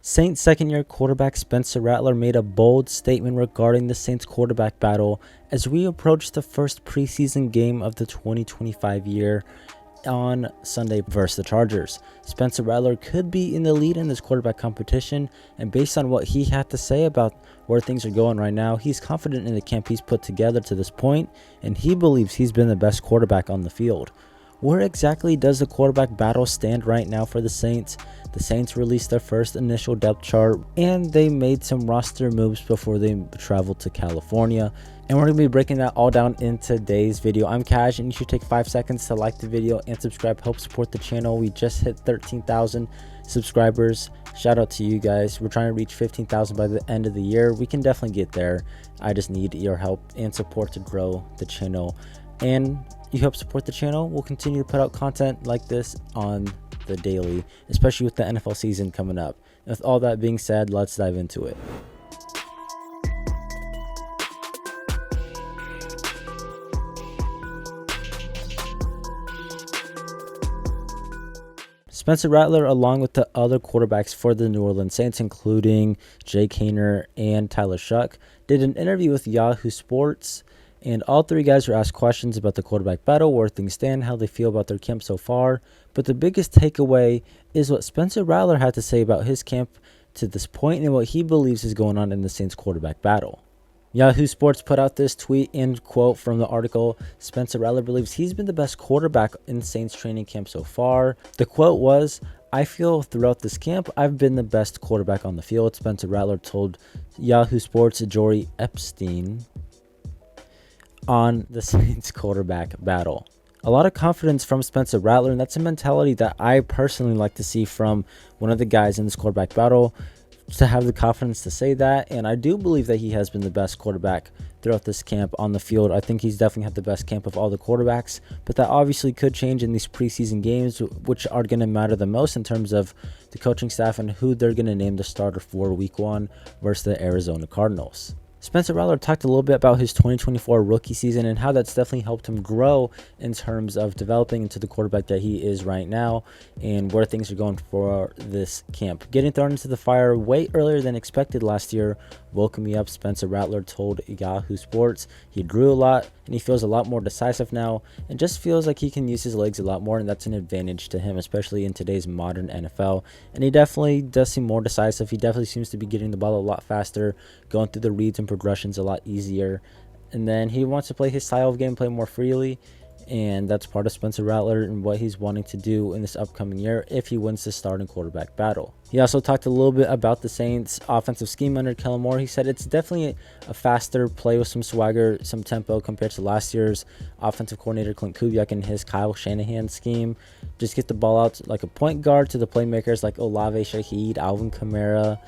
Saints second-year quarterback Spencer Rattler made a bold statement regarding the Saints quarterback battle as we approach the first preseason game of the 2025 year on Sunday versus the Chargers. Spencer Rattler could be in the lead in this quarterback competition, and based on what he had to say about where things are going right now, he's confident in the camp he's put together to this point, and he believes he's been the best quarterback on the field. Where exactly does the quarterback battle stand right now for the Saints? The Saints released their first initial depth chart, and they made some roster moves before they traveled to California. And we're going to be breaking that all down in today's video. I'm Cash, and you should take 5 seconds to like the video and subscribe. Help support the channel. We just hit 13,000 subscribers. Shout out to you guys. We're trying to reach 15,000 by the end of the year. We can definitely get there. I just need your help and support to grow the channel. And you help support the channel, we'll continue to put out content like this on the daily, especially with the NFL season coming up. And with all that being said, let's dive into it. Spencer Rattler, along with the other quarterbacks for the New Orleans Saints, including Jake Haener and Tyler Shuck, did an interview with Yahoo Sports. And all three guys were asked questions about the quarterback battle, where things stand, how they feel about their camp so far. But the biggest takeaway is what Spencer Rattler had to say about his camp to this point and what he believes is going on in the Saints quarterback battle. Yahoo Sports put out this tweet and quote from the article. Spencer Rattler believes he's been the best quarterback in Saints training camp so far. The quote was, "I feel throughout this camp, I've been the best quarterback on the field," Spencer Rattler told Yahoo Sports' Jory Epstein on the Saints quarterback battle. A lot of confidence from Spencer Rattler, and that's a mentality that I personally like to see from one of the guys in this quarterback battle, to have the confidence to say that. And I do believe that he has been the best quarterback throughout this camp on the field. I think he's definitely had the best camp of all the quarterbacks, but that obviously could change in these preseason games, which are going to matter the most in terms of the coaching staff and who they're going to name the starter for week 1 versus the Arizona Cardinals. Spencer Rattler talked a little bit about his 2024 rookie season and how that's definitely helped him grow in terms of developing into the quarterback that he is right now and where things are going for this camp. Getting thrown into the fire way earlier than expected last year woke me up, Spencer Rattler told Yahoo Sports. He grew a lot and he feels a lot more decisive now and just feels like he can use his legs a lot more, and that's an advantage to him, especially in today's modern NFL. And he definitely does seem more decisive. He definitely seems to be getting the ball a lot faster, going through the reads and progressions a lot easier, and then he wants to play his style of gameplay more freely, and that's part of Spencer Rattler and what he's wanting to do in this upcoming year if he wins the starting quarterback battle. He also talked a little bit about the Saints offensive scheme under Kellen Moore. He said it's definitely a faster play with some swagger, some tempo compared to last year's offensive coordinator Clint Kubiak and his Kyle Shanahan scheme. Just get the ball out like a point guard to the playmakers like Olave Shaheed, Alvin Kamara,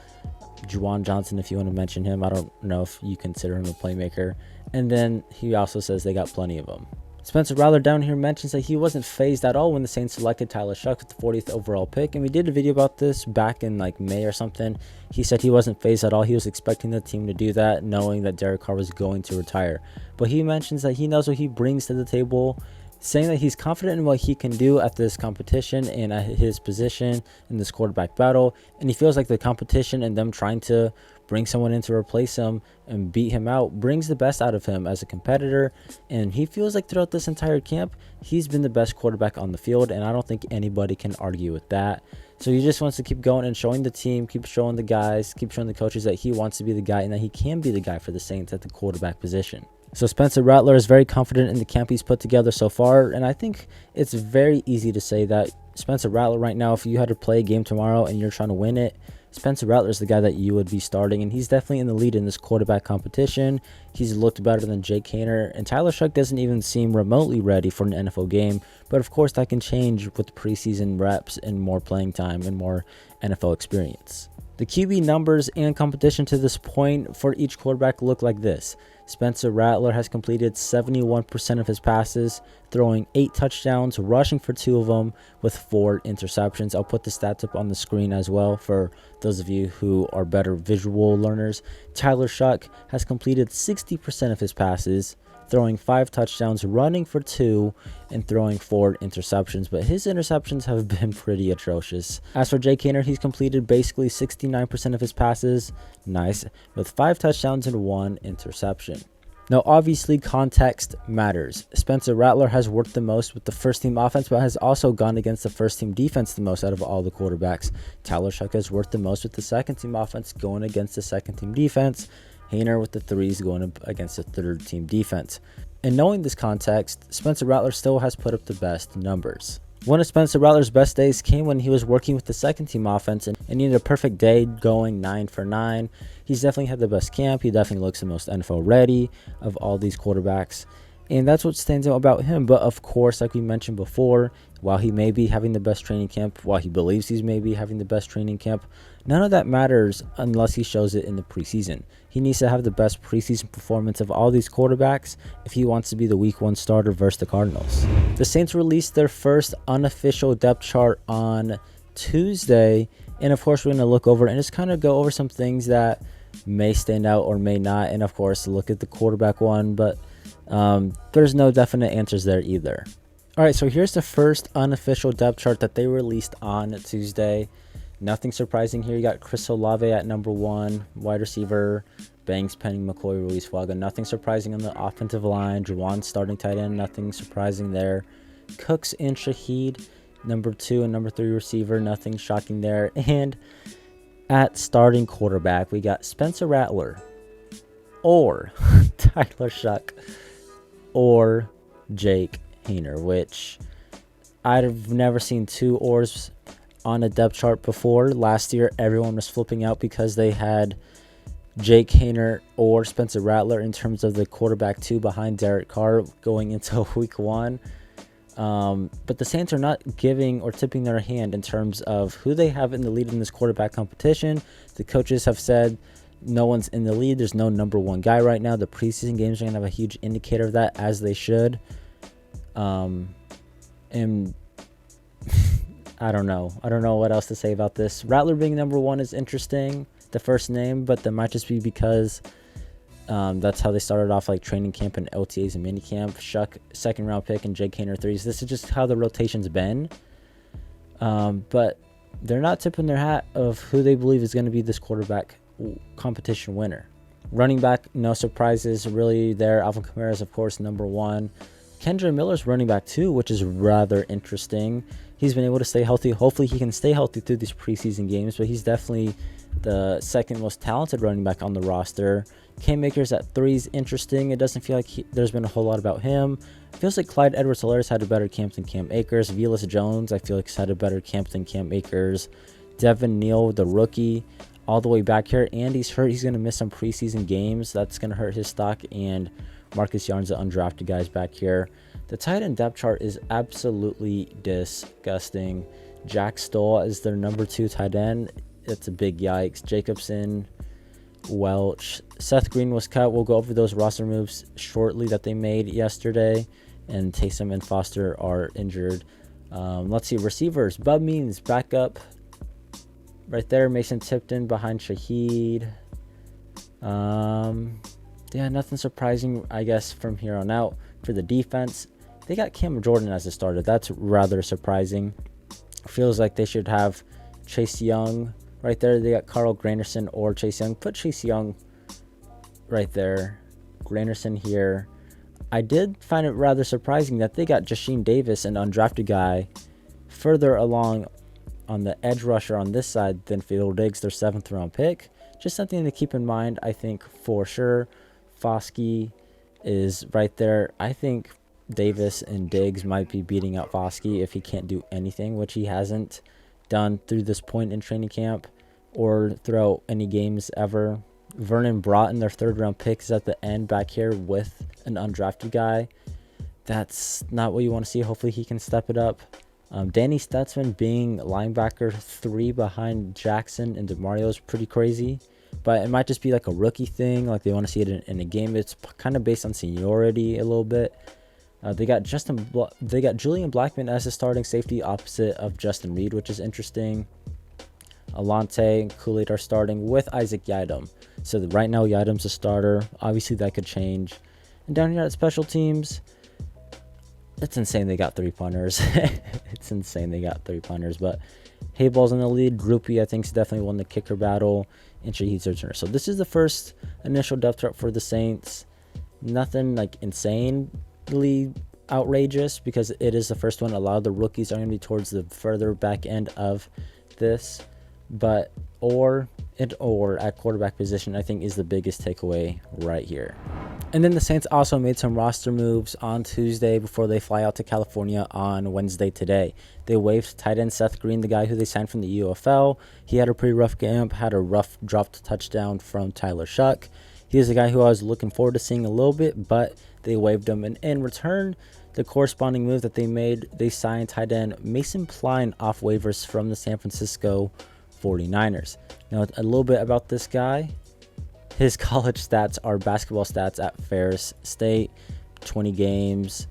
Juwan Johnson, if you want to mention him. I don't know if you consider him a playmaker. And then he also says they got plenty of them. Spencer Rattler down here mentions that he wasn't phased at all when the Saints selected Tyler Shuck with the 40th overall pick. And we did a video about this back in like May or something. He said he wasn't phased at all. He was expecting the team to do that, knowing that Derek Carr was going to retire. But he mentions that he knows what he brings to the table, saying that he's confident in what he can do at this competition and at his position in this quarterback battle. And he feels like the competition and them trying to bring someone in to replace him and beat him out brings the best out of him as a competitor. And he feels like throughout this entire camp, he's been the best quarterback on the field, and I don't think anybody can argue with that. So he just wants to keep going and showing the team, keep showing the guys, keep showing the coaches that he wants to be the guy and that he can be the guy for the Saints at the quarterback position. So Spencer Rattler is very confident in the camp he's put together so far, and I think it's very easy to say that Spencer Rattler right now, if you had to play a game tomorrow and you're trying to win it, Spencer Rattler is the guy that you would be starting, and he's definitely in the lead in this quarterback competition. He's looked better than Jake Haener, and Tyler Shuck doesn't even seem remotely ready for an NFL game, but of course that can change with preseason reps and more playing time and more NFL experience. The QB numbers and competition to this point for each quarterback look like this. Spencer Rattler has completed 71% of his passes, throwing 8 touchdowns, rushing for 2 of them with 4 interceptions. I'll put the stats up on the screen as well for those of you who are better visual learners. Tyler Shuck has completed 60% of his passes, throwing 5 touchdowns, running for 2, and throwing 4 interceptions. But his interceptions have been pretty atrocious. As for Jake Haener, he's completed basically 69% of his passes. Nice. With 5 touchdowns and 1 interception. Now, obviously, context matters. Spencer Rattler has worked the most with the first-team offense, but has also gone against the first-team defense the most out of all the quarterbacks. Tyler Shuck has worked the most with the second-team offense, going against the second-team defense. Haener with the threes going against the third-team defense. And knowing this context, Spencer Rattler still has put up the best numbers. One of Spencer Rattler's best days came when he was working with the second-team offense and needed a perfect day going 9 for 9. He's definitely had the best camp. He definitely looks the most NFL ready of all these quarterbacks. And that's what stands out about him. But of course, like we mentioned before, while he may be having the best training camp, while he believes he's maybe having the best training camp, none of that matters unless he shows it in the preseason. He needs to have the best preseason performance of all these quarterbacks if he wants to be the week 1 starter versus the Cardinals. The Saints released their first unofficial depth chart on Tuesday. And of course, we're going to look over and just kind of go over some things that may stand out or may not. And of course, look at the quarterback one, but there's no definite answers there either. All right, so here's the first unofficial depth chart that they released on Tuesday. Nothing surprising here. You got Chris Olave at number 1, wide receiver, Banks, Penning, McCoy, Ruiz, Fuaga. Nothing surprising on the offensive line. Juwan starting tight end. Nothing surprising there. Cooks and Shaheed, number 2 and number 3 receiver. Nothing shocking there. And at starting quarterback, we got Spencer Rattler or Tyler Shuck or Jake Haener, which I've never seen 2 ors on a depth chart before. Last year, everyone was flipping out because they had Jake Haener or Spencer Rattler in terms of the quarterback 2 behind Derek Carr going into week 1. But the Saints are not giving or tipping their hand in terms of who they have in the lead in this quarterback competition. The coaches have said no one's in the lead. There's no number 1 guy right now. The preseason games are going to have a huge indicator of that, as they should. And I don't know what else to say about this. Rattler being number 1 is interesting, the first name, but that might just be because that's how they started off, like training camp and LTAs and minicamp. Shuck, 2nd round pick, and Jake Haener 3s. This is just how the rotation's been. But they're not tipping their hat of who they believe is going to be this quarterback competition winner. Running back, no surprises really there. Alvin Kamara is, of course, number 1. Kendra Miller's running back 2, which is rather interesting. He's been able to stay healthy. Hopefully he can stay healthy through these preseason games, but he's definitely the 2nd most talented running back on the roster. Cam Akers at 3 is interesting. It doesn't feel like there's been a whole lot about him. It feels like Clyde Edwards-Helaire had a better camp than Cam Akers. Velus Jones, I feel like, has had a better camp than Cam Akers. Devin Neal, the rookie, all the way back here, and he's hurt. He's going to miss some preseason games. That's going to hurt his stock. And Marcus Yarn's the undrafted guys back here. The tight end depth chart is absolutely disgusting. Jack Stoll is their number 2 tight end. It's a big yikes. Jacobson, Welch, Seth Green was cut. We'll go over those roster moves shortly that they made yesterday. And Taysom and Foster are injured. Let's see, receivers. Bub Means back up right there. Mason Tipton behind Shaheed. Yeah, nothing surprising, I guess, from here on out. For the defense, they got Cam Jordan as a starter. That's rather surprising. Feels like they should have Chase Young right there. They got Carl Granderson or Chase Young. Put Chase Young right there. Granderson here. I did find it rather surprising that they got Jasheem Davis, an undrafted guy, further along on the edge rusher on this side than Fiddle Diggs, their 7th round pick. Just something to keep in mind, I think, for sure. Foskey is right there. I think Davis and Diggs might be beating out Foskey if he can't do anything, which he hasn't done through this point in training camp or throughout any games ever. Vernon Broughton, their 3rd round pick, is at the end back here with an undrafted guy. That's not what you want to see. Hopefully he can step it up. Danny Stutzman being linebacker 3 behind Jackson and DeMario is pretty crazy. But it might just be like a rookie thing. Like they want to see it in a game. It's kind of based on seniority a little bit. They got Julian Blackman as a starting safety opposite of Justin Reed, which is interesting. Alante and Kool-Aid are starting with Isaac Yiadom. So right now Yiadom's a starter. Obviously that could change. And down here at special teams, it's insane they got 3 punters. It's insane they got 3 punters. But Hayball's in the lead. Groupie, I think, has definitely won the kicker battle. And Shahid's returner. So this is the first initial depth chart for the Saints. Nothing like insanely outrageous because it is the first one. A lot of the rookies are going to be towards the further back end of this. But or at quarterback position, I think, is the biggest takeaway right here. And then the Saints also made some roster moves on Tuesday before they fly out to California on Wednesday today. They waived tight end Seth Green, the guy who they signed from the UFL. He had a pretty rough camp, had a rough dropped touchdown from Tyler Shuck. He is the guy who I was looking forward to seeing a little bit, but they waived him. And in return, the corresponding move that they made, they signed tight end Mason Pline off waivers from the San Francisco 49ers. Now, a little bit about this guy. His college stats are basketball stats at Ferris State, 20 games,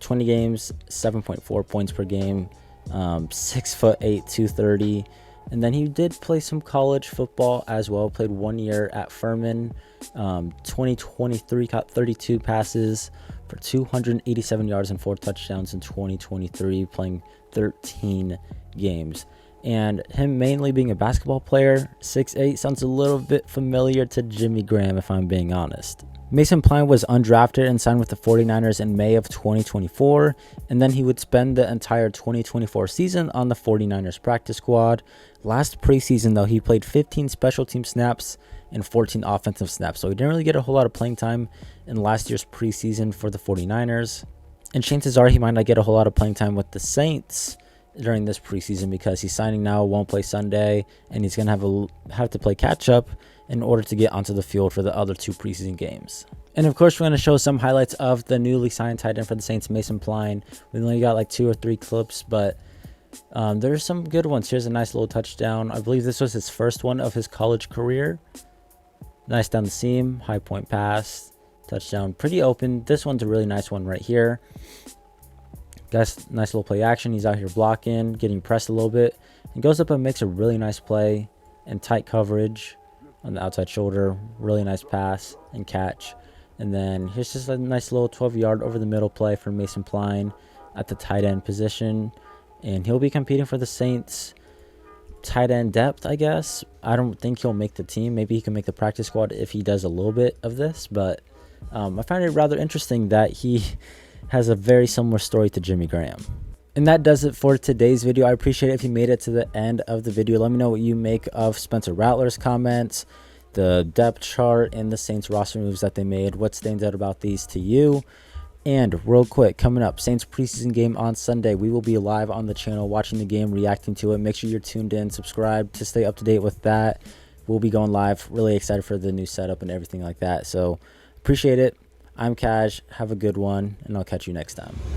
7.4 points per game, 6'8", 230. And then he did play some college football as well, played 1 year at Furman. 2023 caught 32 passes for 287 yards and 4 touchdowns in 2023, playing 13 games. And him mainly being a basketball player, 6'8", sounds a little bit familiar to Jimmy Graham, if I'm being honest. Mason Pline was undrafted and signed with the 49ers in May of 2024, and then he would spend the entire 2024 season on the 49ers practice squad. Last preseason, though, he played 15 special team snaps and 14 offensive snaps, so he didn't really get a whole lot of playing time in last year's preseason for the 49ers. And chances are he might not get a whole lot of playing time with the Saints during this preseason because he's signing now, won't play Sunday, and he's going to have to play catch up in order to get onto the field for the other 2 preseason games. And of course, we're going to show some highlights of the newly signed tight end for the Saints, Mason Pline. We only got like 2 or 3 clips, but there's some good ones. Here's a nice little touchdown. I believe this was his first one of his college career. Nice down the seam, high point pass, touchdown, pretty open. This one's a really nice one right here. Guys, nice little play action. He's out here blocking, getting pressed a little bit, and goes up and makes a really nice play and tight coverage on the outside shoulder. Really nice pass and catch. And then here's just a nice little 12-yard over the middle play for Mason Pline at the tight end position. And he'll be competing for the Saints tight end depth, I guess. I don't think he'll make the team. Maybe he can make the practice squad if he does a little bit of this. But I find it rather interesting that he has a very similar story to Jimmy Graham. And that does it for today's video. I appreciate it if you made it to the end of the video. Let me know what you make of Spencer Rattler's comments, the depth chart, and the Saints roster moves that they made. What stands out about these to you? And real quick, coming up, Saints preseason game on Sunday. We will be live on the channel watching the game, reacting to it. Make sure you're tuned in, subscribe to stay up to date with that. We'll be going live. Really excited for the new setup and everything like that. So appreciate it. I'm Cash. Have a good one, and I'll catch you next time.